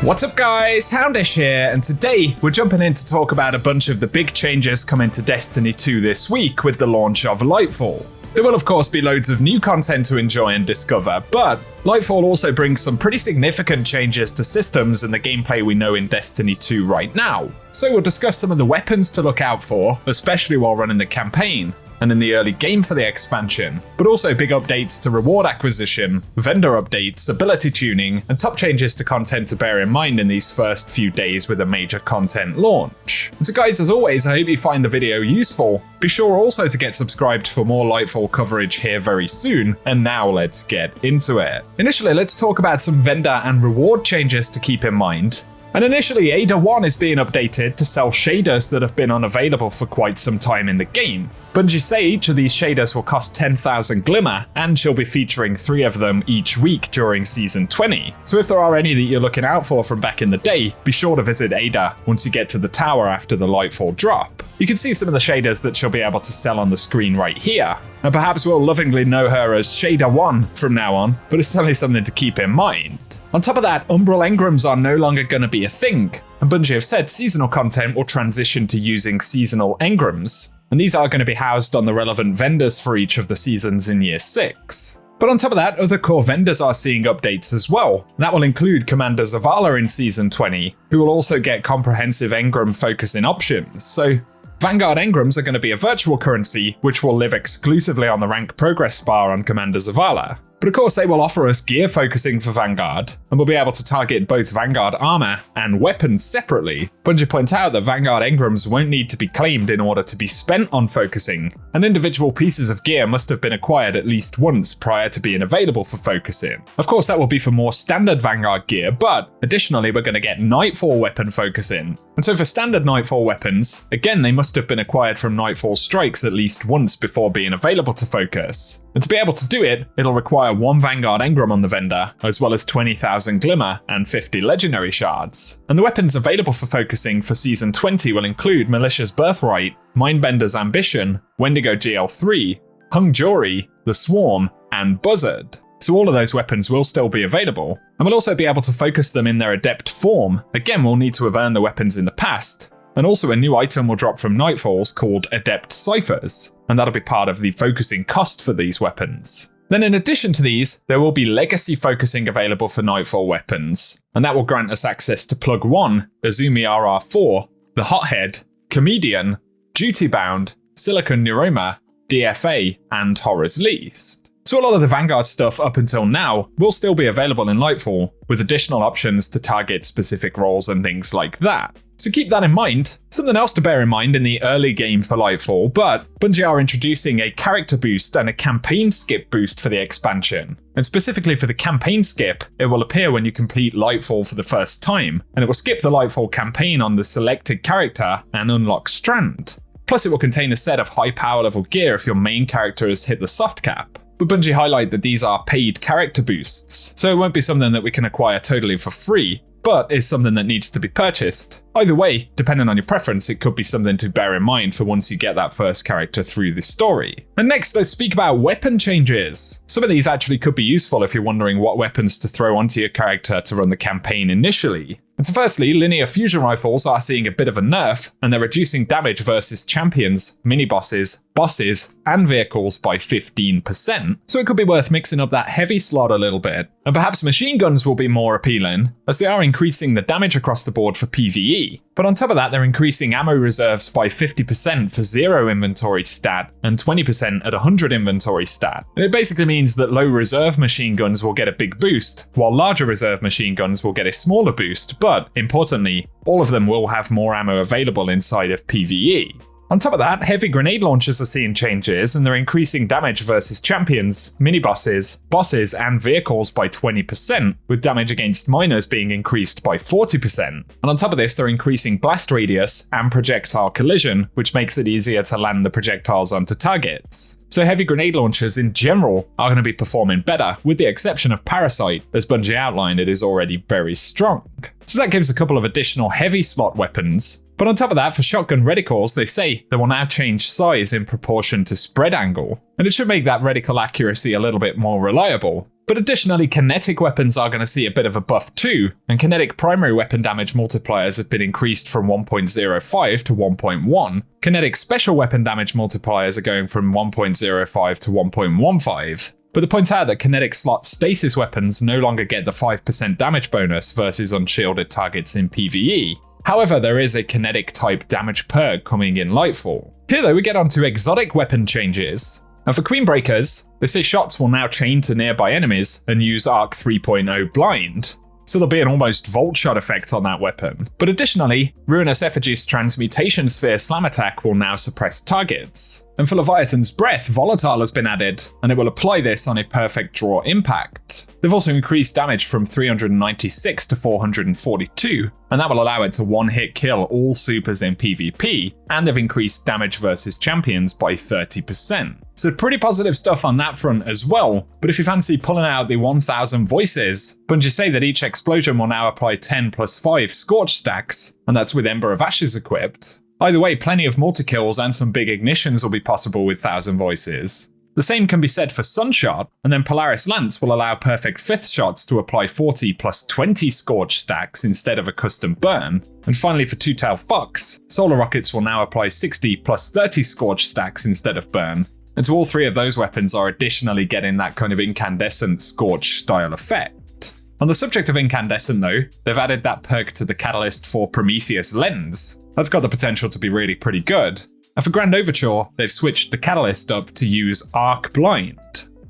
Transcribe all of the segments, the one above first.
What's up guys, Houndish here, and today we're jumping in to talk about a bunch of the big changes coming to Destiny 2 this week with the launch of Lightfall. There will of course be loads of new content to enjoy and discover, but Lightfall also brings some pretty significant changes to systems and the gameplay we know in Destiny 2 right now. So we'll discuss some of the weapons to look out for, especially while running the campaign, and in the early game for the expansion, but also big updates to reward acquisition, vendor updates, ability tuning, and top changes to content to bear in mind in these first few days with a major content launch. And so guys, as always, I hope you find the video useful. Be sure also to get subscribed for more Lightfall coverage here very soon, and now let's get into it. Initially, let's talk about some vendor and reward changes to keep in mind. And initially, Ada 1 is being updated to sell shaders that have been unavailable for quite some time in the game. Bungie say each of these shaders will cost 10,000 Glimmer, and she'll be featuring 3 of them each week during Season 20. So if there are any that you're looking out for from back in the day, be sure to visit Ada once you get to the tower after the Lightfall drop. You can see some of the shaders that she'll be able to sell on the screen right here. And perhaps we'll lovingly know her as Shader 1 from now on, but it's certainly something to keep in mind. On top of that, Umbral Engrams are no longer going to be a thing, and Bungie have said seasonal content will transition to using seasonal engrams, and these are going to be housed on the relevant vendors for each of the seasons in Year 6. But on top of that, other core vendors are seeing updates as well. That will include Commander Zavala in Season 20, who will also get comprehensive engram focusing options, so Vanguard engrams are going to be a virtual currency, which will live exclusively on the rank progress bar on Commander Zavala. But of course they will offer us gear focusing for Vanguard, and we'll be able to target both Vanguard armor and weapons separately. Bungie point out that Vanguard engrams won't need to be claimed in order to be spent on focusing, and individual pieces of gear must have been acquired at least once prior to being available for focusing. Of course that will be for more standard Vanguard gear, but additionally we're going to get Nightfall weapon focusing. And so for standard Nightfall weapons, again they must have been acquired from Nightfall strikes at least once before being available to focus. And to be able to do it, it'll require 1 Vanguard engram on the vendor, as well as 20,000 Glimmer and 50 legendary shards. And the weapons available for focusing for Season 20 will include Militia's Birthright, Mindbender's Ambition, Wendigo GL3, Hung Jury, the Swarm, and Buzzard. So all of those weapons will still be available, and we'll also be able to focus them in their adept form. Again, we'll need to have earned the weapons in the past. And also a new item will drop from Nightfalls called Adept Ciphers, and that'll be part of the focusing cost for these weapons. Then in addition to these, there will be legacy focusing available for Nightfall weapons, and that will grant us access to Plug 1, Azumi RR4, the Hothead, Comedian, Duty Bound, Silicon Neuroma, DFA, and Horror's Least. So a lot of the Vanguard stuff up until now will still be available in Lightfall, with additional options to target specific roles and things like that. So keep that in mind. Something else to bear in mind in the early game for Lightfall, but Bungie are introducing a character boost and a campaign skip boost for the expansion. And specifically for the campaign skip, it will appear when you complete Lightfall for the first time, and it will skip the Lightfall campaign on the selected character and unlock Strand. Plus it will contain a set of high power level gear if your main character has hit the soft cap. But Bungie highlight that these are paid character boosts, so it won't be something that we can acquire totally for free, but is something that needs to be purchased. Either way, depending on your preference, it could be something to bear in mind for once you get that first character through the story. And next, let's speak about weapon changes. Some of these actually could be useful if you're wondering what weapons to throw onto your character to run the campaign initially. And so firstly, linear fusion rifles are seeing a bit of a nerf, and they're reducing damage versus champions, mini-bosses, bosses, and vehicles by 15%. So it could be worth mixing up that heavy slot a little bit. And perhaps machine guns will be more appealing, as they are increasing the damage across the board for PvE. But on top of that, they're increasing ammo reserves by 50% for 0 inventory stat and 20% at 100 inventory stat. And it basically means that low reserve machine guns will get a big boost, while larger reserve machine guns will get a smaller boost, but importantly, all of them will have more ammo available inside of PvE. On top of that, heavy grenade launchers are seeing changes, and they're increasing damage versus champions, mini-bosses, bosses, and vehicles by 20%, with damage against miners being increased by 40%. And on top of this, they're increasing blast radius and projectile collision, which makes it easier to land the projectiles onto targets. So heavy grenade launchers in general are going to be performing better, with the exception of Parasite. As Bungie outlined, it is already very strong. So that gives a couple of additional heavy slot weapons. But on top of that, for shotgun reticles, they say they will now change size in proportion to spread angle, and it should make that reticle accuracy a little bit more reliable. But additionally, kinetic weapons are going to see a bit of a buff too, and kinetic primary weapon damage multipliers have been increased from 1.05 to 1.1. Kinetic special weapon damage multipliers are going from 1.05 to 1.15. But to point out that kinetic slot stasis weapons no longer get the 5% damage bonus versus unshielded targets in PvE. However, there is a kinetic type damage perk coming in Lightfall. Here though, we get onto exotic weapon changes. And for Queen Breakers, they say shots will now chain to nearby enemies and use Arc 3.0 blind. So there'll be an almost Volt Shot effect on that weapon. But additionally, Ruinous Effigy's Transmutation Sphere Slam Attack will now suppress targets. And for Leviathan's Breath, Volatile has been added, and it will apply this on a perfect draw impact. They've also increased damage from 396 to 442, and that will allow it to one-hit kill all supers in PvP, and they've increased damage versus champions by 30%. So pretty positive stuff on that front as well, but if you fancy pulling out the 1000 voices, Bungie say that each explosion will now apply 10 plus 5 Scorch stacks, and that's with Ember of Ashes equipped. Either way, plenty of multi-kills and some big ignitions will be possible with 1000 voices. The same can be said for Sunshot, and then Polaris Lance will allow perfect 5th shots to apply 40 plus 20 Scorch stacks instead of a custom burn. And finally for Two-Tail Fox, Solar Rockets will now apply 60 plus 30 Scorch stacks instead of burn. And so all three of those weapons are additionally getting that kind of incandescent Scorch style effect. On the subject of incandescent though, they've added that perk to the catalyst for Prometheus Lens. That's got the potential to be really pretty good. And for Grand Overture, they've switched the catalyst up to use Arc Blind.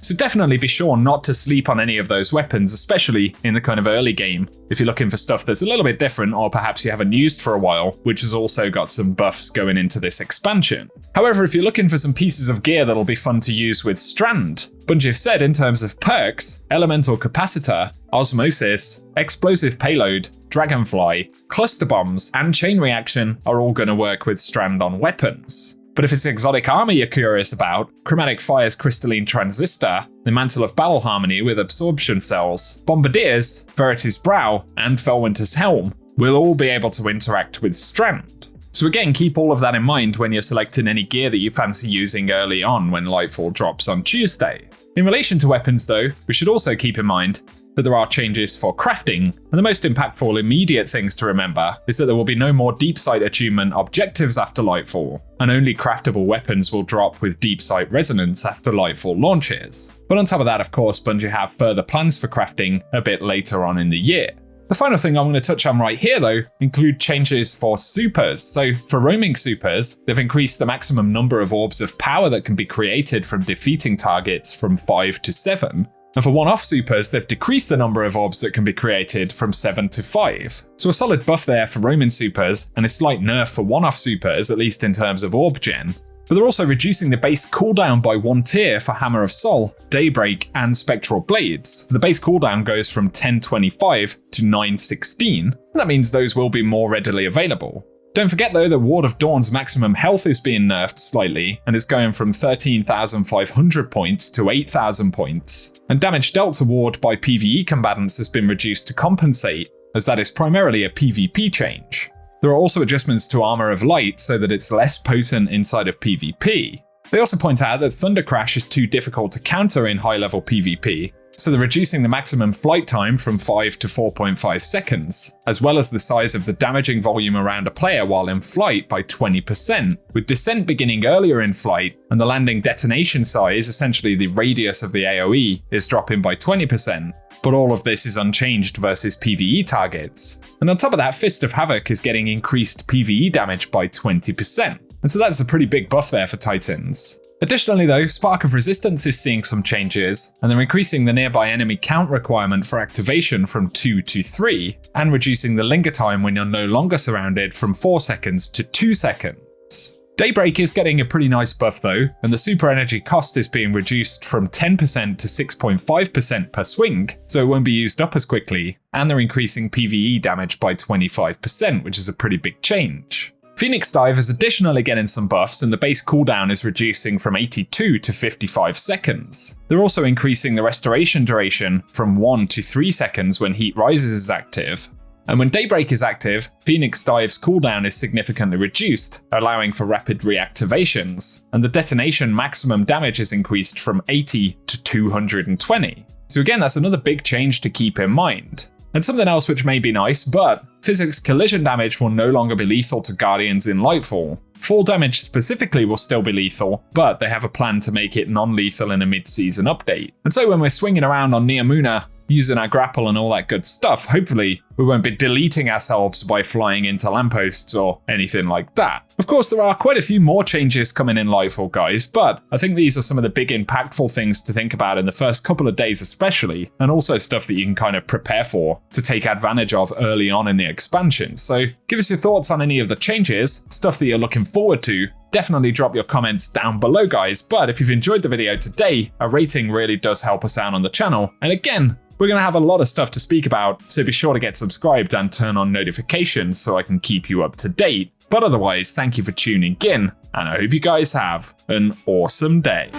So definitely be sure not to sleep on any of those weapons, especially in the kind of early game, if you're looking for stuff that's a little bit different or perhaps you haven't used for a while, which has also got some buffs going into this expansion. However, if you're looking for some pieces of gear that'll be fun to use with Strand, Bungie have said in terms of perks, Elemental Capacitor, Osmosis, Explosive Payload, Dragonfly, Cluster Bombs, and Chain Reaction are all going to work with Strand on weapons. But if it's exotic armor you're curious about, Chromatic Fire's Crystalline Transistor, the Mantle of Battle Harmony with Absorption Cells, Bombardiers, Verity's Brow, and Felwinter's Helm will all be able to interact with Strand. So again, keep all of that in mind when you're selecting any gear that you fancy using early on when Lightfall drops on Tuesday. In relation to weapons though, we should also keep in mind that there are changes for crafting, and the most impactful immediate things to remember is that there will be no more Deep Sight Attunement objectives after Lightfall, and only craftable weapons will drop with Deep Sight Resonance after Lightfall launches. But on top of that, of course, Bungie have further plans for crafting a bit later on in the year. The final thing I'm going to touch on right here though include changes for supers. So for roaming supers, they've increased the maximum number of orbs of power that can be created from defeating targets from 5 to 7. And for one-off supers, they've decreased the number of orbs that can be created from 7 to 5. So a solid buff there for Roman supers, and a slight nerf for one-off supers, at least in terms of orb gen. But they're also reducing the base cooldown by 1 tier for Hammer of Sol, Daybreak, and Spectral Blades. The base cooldown goes from 1025 to 916, and that means those will be more readily available. Don't forget though that Ward of Dawn's maximum health is being nerfed slightly, and is going from 13,500 points to 8,000 points. And damage dealt to Ward by PvE combatants has been reduced to compensate, as that is primarily a PvP change. There are also adjustments to Armor of Light so that it's less potent inside of PvP. They also point out that Thunder Crash is too difficult to counter in high-level PvP, so they're reducing the maximum flight time from 5 to 4.5 seconds, as well as the size of the damaging volume around a player while in flight by 20%, with descent beginning earlier in flight, and the landing detonation size, essentially the radius of the AoE, is dropping by 20%. But all of this is unchanged versus PvE targets. And on top of that, Fist of Havoc is getting increased PvE damage by 20%. And so that's a pretty big buff there for Titans. Additionally though, Spark of Resistance is seeing some changes, and they're increasing the nearby enemy count requirement for activation from 2 to 3, and reducing the linger time when you're no longer surrounded from 4 seconds to 2 seconds. Daybreak is getting a pretty nice buff though, and the super energy cost is being reduced from 10% to 6.5% per swing, so it won't be used up as quickly, and they're increasing PvE damage by 25%, which is a pretty big change. Phoenix Dive is additionally getting some buffs, and the base cooldown is reducing from 82 to 55 seconds. They're also increasing the restoration duration from 1 to 3 seconds when Heat Rises is active. And when Daybreak is active, Phoenix Dive's cooldown is significantly reduced, allowing for rapid reactivations, and the detonation maximum damage is increased from 80 to 220. So again, that's another big change to keep in mind. And something else which may be nice, but physics collision damage will no longer be lethal to Guardians in Lightfall. Fall damage specifically will still be lethal, but they have a plan to make it non-lethal in a mid-season update. And so when we're swinging around on Neomuna, using our grapple and all that good stuff, hopefully we won't be deleting ourselves by flying into lampposts or anything like that. Of course, there are quite a few more changes coming in Lightfall, guys, but I think these are some of the big impactful things to think about in the first couple of days especially, and also stuff that you can kind of prepare for to take advantage of early on in the expansion. So give us your thoughts on any of the changes, stuff that you're looking forward to. Definitely drop your comments down below, guys, but if you've enjoyed the video today, a rating really does help us out on the channel. And again, we're going to have a lot of stuff to speak about, so be sure to get subscribed and turn on notifications so I can keep you up to date. But otherwise, thank you for tuning in, and I hope you guys have an awesome day.